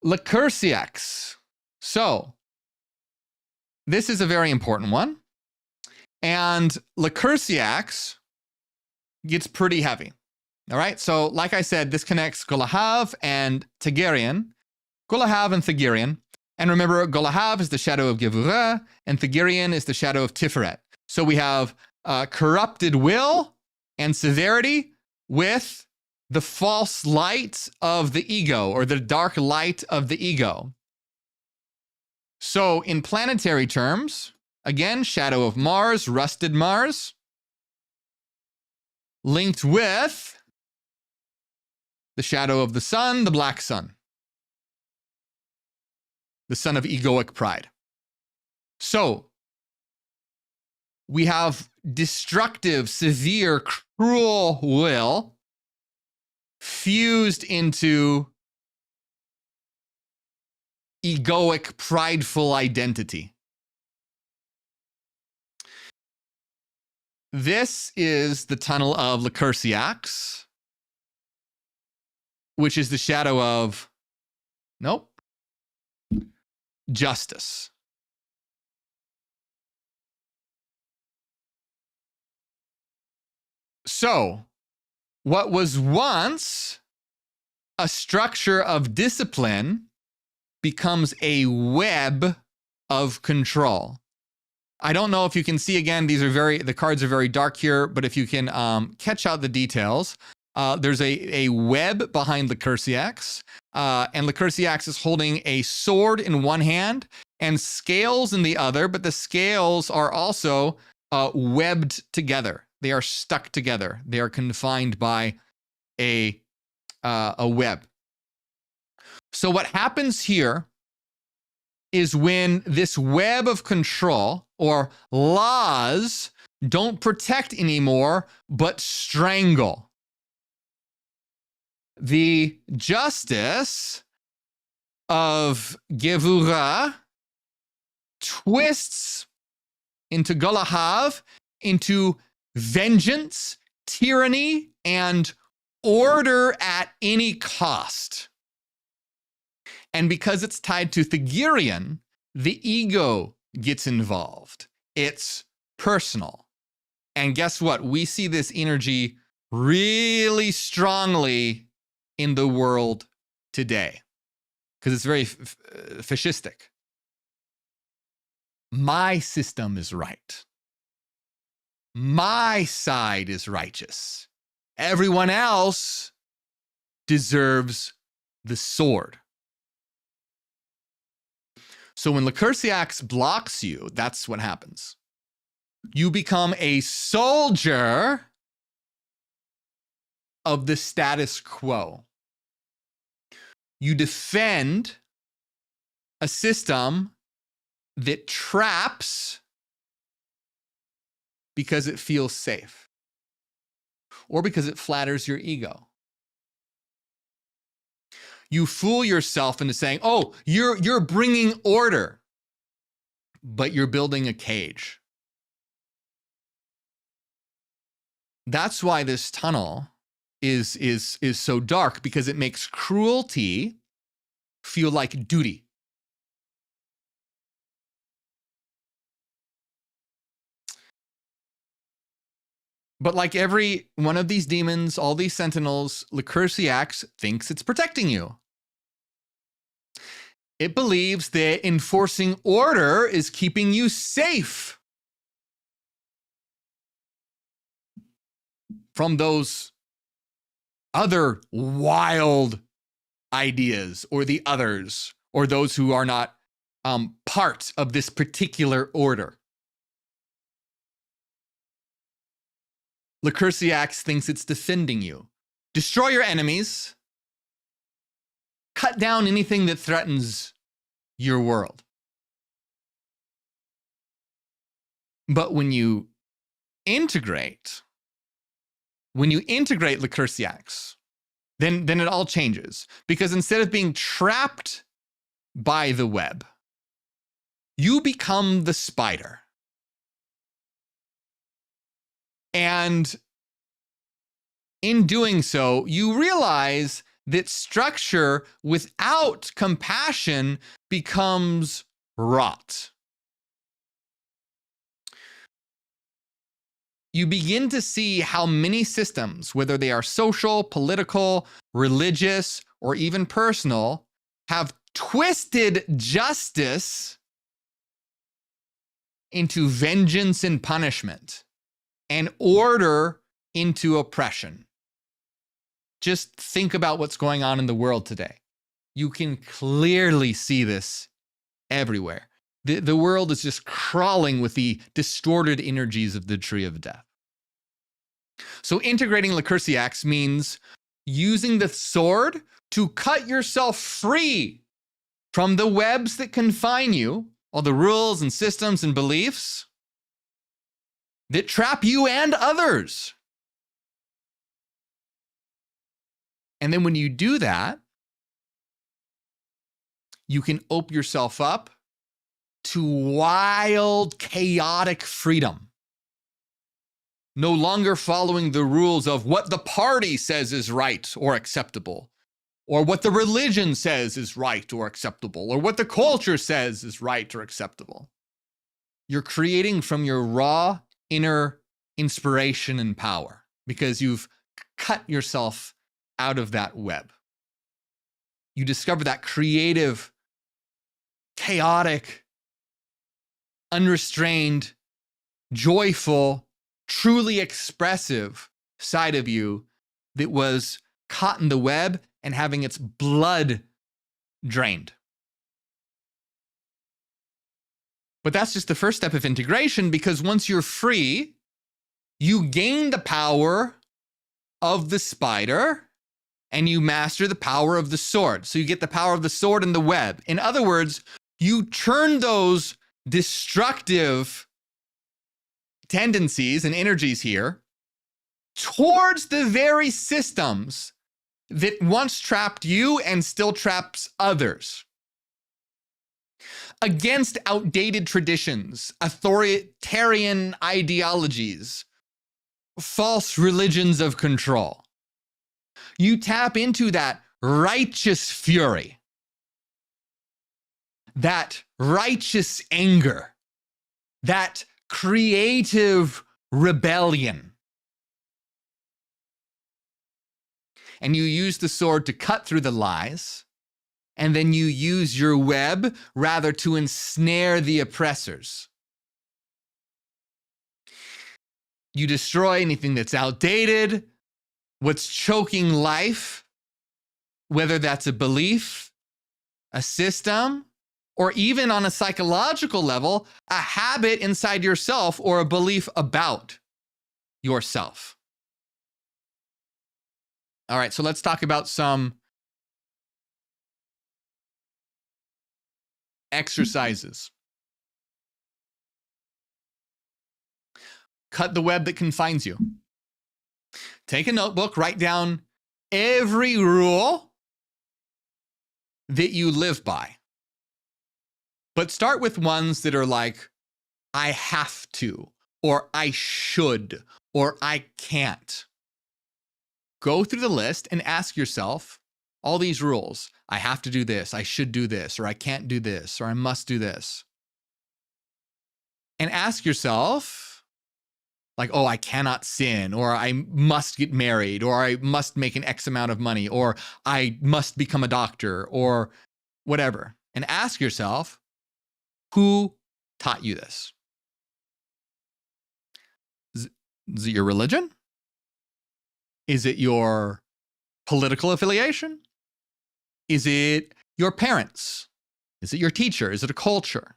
[SPEAKER 1] Lycursiax. So this is a very important one. And Lycursiax gets pretty heavy. All right. So like I said, this connects Qlippoth and Tigerian. Qlippoth and Tigerian. And remember, Qlippoth is the shadow of Gevurah, and Tigerian is the shadow of Tiferet. So we have corrupted will and severity with the false light of the ego, or the dark light of the ego. So in planetary terms, again, shadow of Mars, rusted Mars, linked with the shadow of the sun, the black sun, the sun of egoic pride. So we have destructive, severe, cruel will fused into egoic, prideful identity. This is the tunnel of Lycursiax, which is the shadow of Nope. Justice. So, what was once a structure of discipline becomes a web of control. I don't know if you can see, again, the cards are very dark here, but if you can catch out the details, there's a web behind Lycursiax, and Lycursiax is holding a sword in one hand and scales in the other, but the scales are also webbed together. They are stuck together. They are confined by a web. So what happens here is when this web of control or laws don't protect anymore, but strangle. The justice of Gevura twists into Golahav, into vengeance, tyranny, and order at any cost. And because it's tied to Thagirian, the ego gets involved. It's personal. And guess what? We see this energy really strongly in the world today because it's very fascistic. My system is right. My side is righteous. Everyone else deserves the sword. So when Lycursiax blocks you, that's what happens. You become a soldier of the status quo. You defend a system that traps because it feels safe or because it flatters your ego. You fool yourself into saying, oh, you're bringing order, but you're building a cage. That's why this tunnel is so dark, because it makes cruelty feel like duty. But like every one of these demons, all these sentinels, Lycursiax thinks it's protecting you. It believes that enforcing order is keeping you safe from those other wild ideas, or the others, or those who are not part of this particular order. Lycursiax thinks it's defending you. Destroy your enemies. Cut down anything that threatens your world. But when you integrate Lycursiax, then it all changes. Because instead of being trapped by the web, you become the spider. And in doing so, you realize that structure without compassion becomes rot. You begin to see how many systems, whether they are social, political, religious, or even personal, have twisted justice into vengeance and punishment, and order into oppression. Just think about what's going on in the world today. You can clearly see this everywhere. The world is just crawling with the distorted energies of the tree of death. So integrating Lycursiax means using the sword to cut yourself free from the webs that confine you, all the rules and systems and beliefs that trap you and others. And then when you do that, you can open yourself up to wild, chaotic freedom. No longer following the rules of what the party says is right or acceptable, or what the religion says is right or acceptable, or what the culture says is right or acceptable. You're creating from your raw inner inspiration and power because you've cut yourself out of that web. You discover that creative, chaotic, unrestrained, joyful, truly expressive side of you that was caught in the web and having its blood drained. But that's just the first step of integration, because once you're free, you gain the power of the spider and you master the power of the sword. So you get the power of the sword and the web. In other words, you turn those destructive tendencies and energies here towards the very systems that once trapped you and still traps others. Against outdated traditions, authoritarian ideologies, false religions of control. You tap into that righteous fury, that righteous anger, that creative rebellion. And you use the sword to cut through the lies, and then you use your web rather to ensnare the oppressors. You destroy anything that's outdated, what's choking life, whether that's a belief, a system, or even on a psychological level, a habit inside yourself or a belief about yourself. All right, so let's talk about some exercises. Cut the web that confines you. Take a notebook, write down every rule that you live by. But start with ones that are like, I have to, or I should, or I can't. Go through the list and ask yourself all these rules. I have to do this, I should do this, or I can't do this, or I must do this. And ask yourself, like, oh, I cannot sin, or I must get married, or I must make an X amount of money, or I must become a doctor, or whatever. And ask yourself, who taught you this? Is it your religion? Is it your political affiliation? Is it your parents? Is it your teacher? Is it a culture?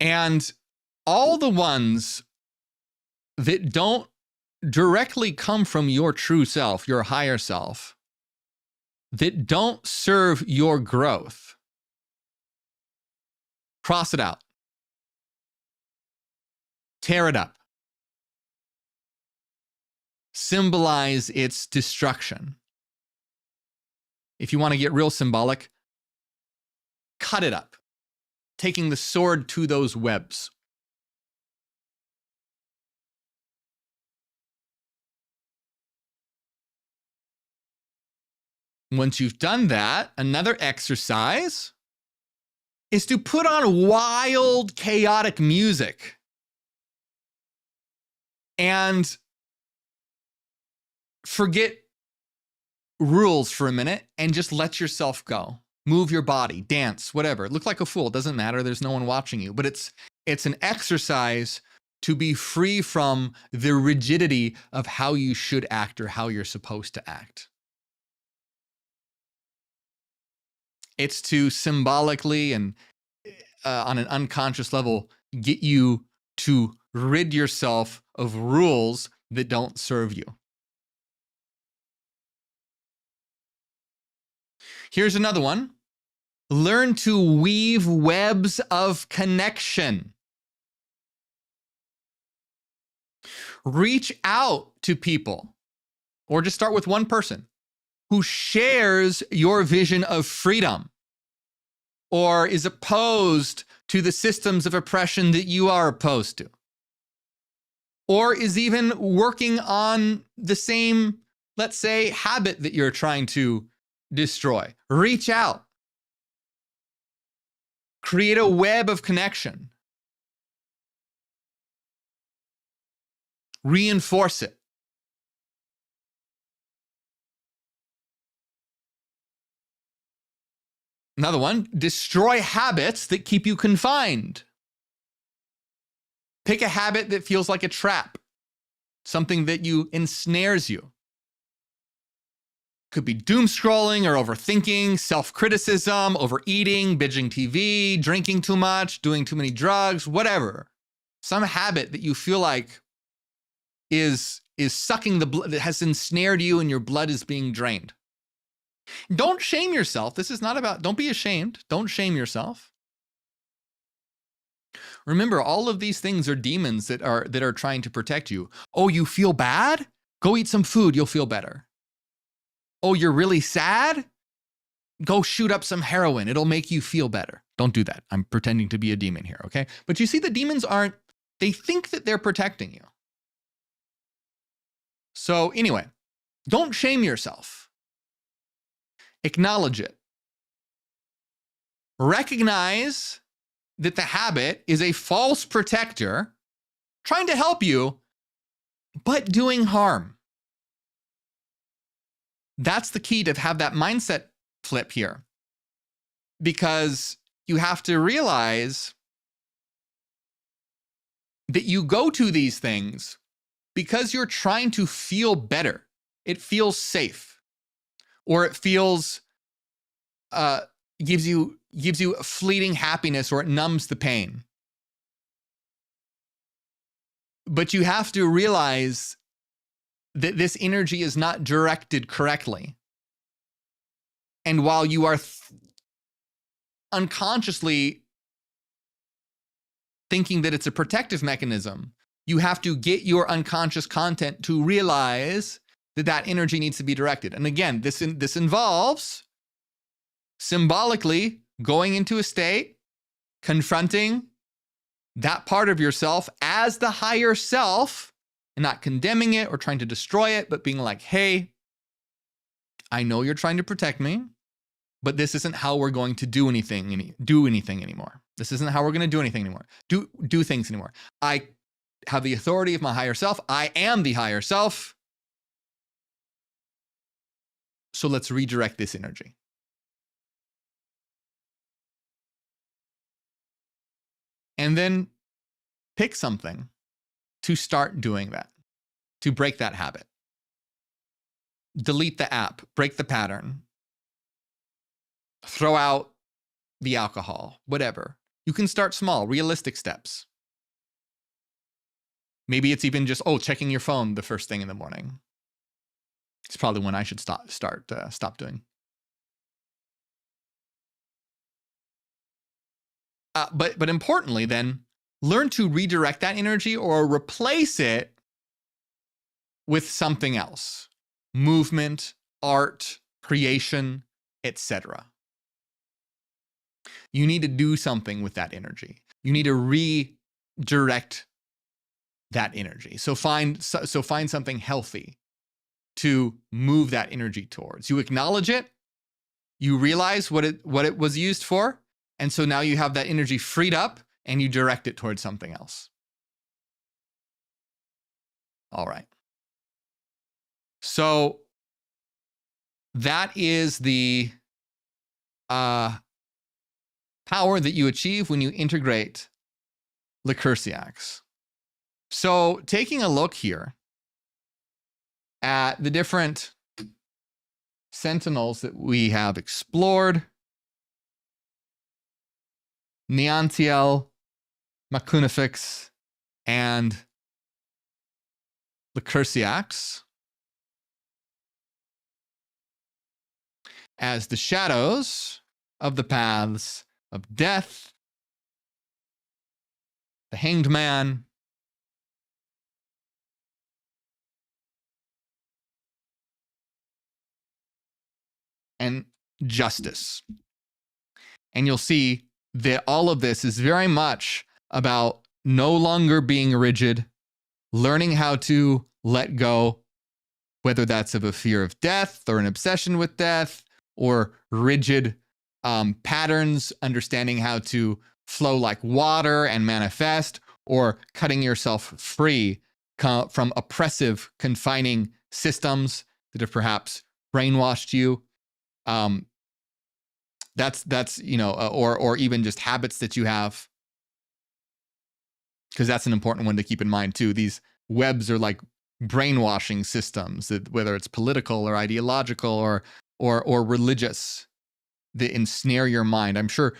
[SPEAKER 1] And all the ones that don't directly come from your true self, your higher self, that don't serve your growth, cross it out. Tear it up. Symbolize its destruction. If you want to get real symbolic, cut it up, taking the sword to those webs. Once you've done that, another exercise is to put on wild, chaotic music and forget rules for a minute and just let yourself go. Move your body, dance, whatever. Look like a fool, doesn't matter. There's no one watching you. But it's an exercise to be free from the rigidity of how you should act or how you're supposed to act. It's to symbolically and on an unconscious level get you to rid yourself of rules that don't serve you. Here's another one. Learn to weave webs of connection. Reach out to people, or just start with one person who shares your vision of freedom or is opposed to the systems of oppression that you are opposed to. or is even working on the same, let's say, habit that you're trying to destroy. Reach out. Create a web of connection. Reinforce it. Another one, destroy habits that keep you confined. Pick a habit that feels like a trap, something that ensnares you. Could be doom scrolling or overthinking, self-criticism, overeating, binging TV, drinking too much, doing too many drugs, whatever. Some habit that you feel like is sucking the blood, that has ensnared you and your blood is being drained. Don't shame yourself. This is not about, don't be ashamed. Don't shame yourself. Remember, all of these things are demons that are trying to protect you. Oh, you feel bad? Go eat some food, you'll feel better. Oh, you're really sad? Go shoot up some heroin. It'll make you feel better. Don't do that. I'm pretending to be a demon here, okay? But you see, the demons they think that they're protecting you. So anyway, don't shame yourself. Acknowledge it. Recognize that the habit is a false protector trying to help you, but doing harm. That's the key to have that mindset flip here. Because you have to realize that you go to these things because you're trying to feel better. It feels safe. Or it feels, gives you fleeting happiness, or it numbs the pain. But you have to realize that this energy is not directed correctly. And while you are unconsciously thinking that it's a protective mechanism, you have to get your unconscious content to realize that energy needs to be directed. And again, this involves symbolically going into a state, confronting that part of yourself as the higher self, and not condemning it or trying to destroy it, but being like, hey, I know you're trying to protect me, but this isn't how we're going to do anything anymore. This isn't how we're going to do anything anymore. Do things anymore. I have the authority of my higher self. I am the higher self. So let's redirect this energy. And then pick something to start doing that, to break that habit. Delete the app, break the pattern, throw out the alcohol, whatever. You can start small, realistic steps. Maybe it's even just, checking your phone the first thing in the morning. It's probably when I should stop doing. But importantly, then, learn to redirect that energy or replace it with something else. Movement, art, creation, etc. You need to do something with that energy. You need to redirect that energy. So find something healthy to move that energy towards. You acknowledge it, you realize what it was used for, and so now you have that energy freed up and you direct it towards something else. All right. So that is the power that you achieve when you integrate Lycoursiacs. So taking a look here at the different Sentinels that we have explored, Neantiel, MorgueOfficial, and Lycoursiacs as the shadows of the paths of death, the Hanged Man, and justice. And you'll see that all of this is very much about no longer being rigid, learning how to let go, whether that's of a fear of death or an obsession with death or rigid patterns, understanding how to flow like water and manifest, or cutting yourself free from oppressive, confining systems that have perhaps brainwashed you. That's you know, or even just habits that you have, because that's an important one to keep in mind too. These webs are like brainwashing systems, that whether it's political or ideological or religious, that ensnare your mind. I'm sure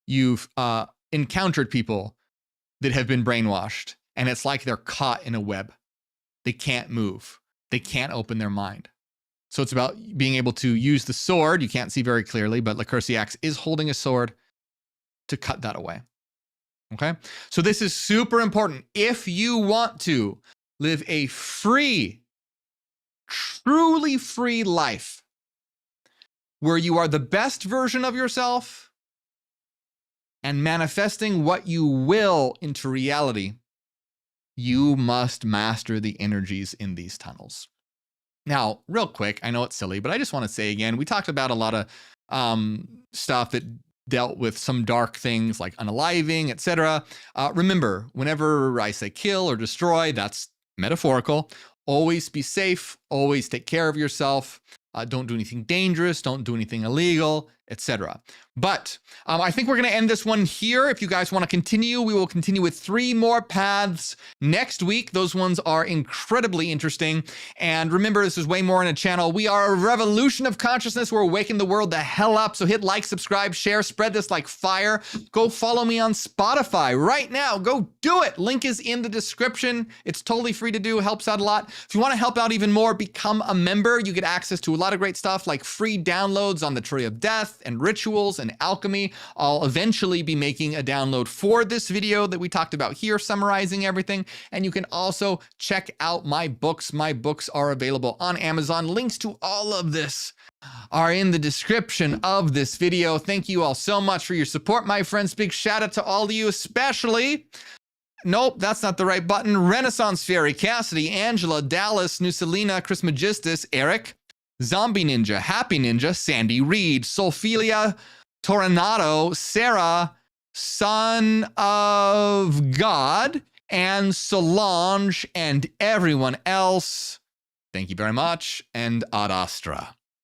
[SPEAKER 1] you've encountered people that have been brainwashed, and it's like they're caught in a web. They can't move. They can't open their mind. So it's about being able to use the sword. You can't see very clearly, but Lycursiax is holding a sword to cut that away. Okay? So this is super important. If you want to live a free, truly free life, where you are the best version of yourself and manifesting what you will into reality, you must master the energies in these tunnels. Now, real quick, I know it's silly, but I just want to say again, we talked about a lot of stuff that dealt with some dark things like unaliving, etc. Remember, whenever I say kill or destroy, that's metaphorical. Always be safe. Always take care of yourself. Don't do anything dangerous. Don't do anything illegal, etc. But I think we're going to end this one here. If you guys want to continue, we will continue with 3 more paths next week. Those ones are incredibly interesting. And remember, this is way more in a channel. We are a revolution of consciousness. We're waking the world the hell up. So hit like, subscribe, share, spread this like fire. Go follow me on Spotify right now. Go do it. Link is in the description. It's totally free to do. Helps out a lot. If you want to help out even more, become a member. You get access to a lot of great stuff like free downloads on the Tree of Death and rituals and alchemy. I'll eventually be making a download for this video that we talked about here, summarizing everything. And you can also check out my books. My books are available on Amazon. Links to all of this are in the description of this video. Thank you all so much for your support, my friends. Big shout out to all of you, especially... Nope, that's not the right button. Renaissance Fairy, Cassidy, Angela, Dallas, Nucelina, Chris Magistus, Eric, Zombie Ninja, Happy Ninja, Sandy Reed, Solphilia, Toronado, Sarah, Son of God, and Solange, and everyone else. Thank you very much, and Ad Astra.